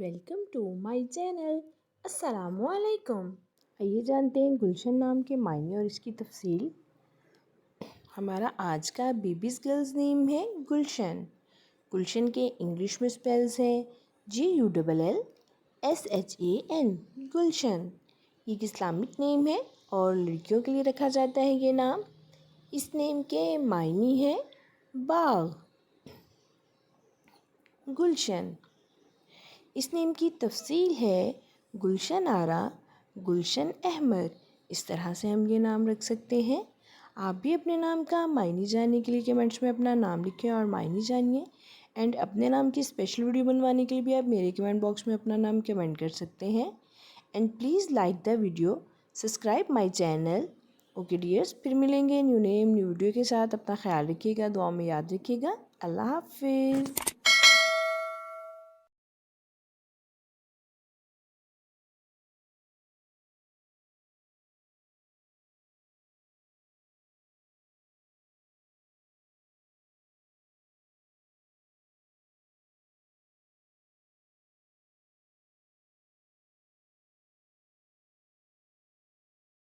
Welcome to my channel. अस्सलामुअलैकुम। आइए जानते हैं गुलशन नाम के मायने और इसकी तफसील। हमारा आज का बेबीज़ गर्ल्स नेम है गुलशन। गुलशन के इंग्लिश में स्पेल्स हैं GULLSHAN गुलशन। ये एक इस्लामिक नेम है और लड़कियों के लिए रखा जाता है ये नाम। इस नेम के मायने हैं बाग, गुलशन। इस नेम की तफसील है गुलशन आरा, गुलशन अहमद। इस तरह से हम ये नाम रख सकते हैं। आप भी अपने नाम का मायने जानने के लिए कमेंट्स में अपना नाम लिखें और मायने जानिए। एंड अपने नाम की स्पेशल वीडियो बनवाने के लिए भी आप मेरे कमेंट बॉक्स में अपना नाम कमेंट कर सकते हैं। And please like the video, subscribe my channel. Okay dears, फिर मिलेंगे न्यू नेम न्यू वीडियो के साथ। अपना ख्याल रखिएगा, दुआ में याद रखिएगा। अल्लाह हाफिज़।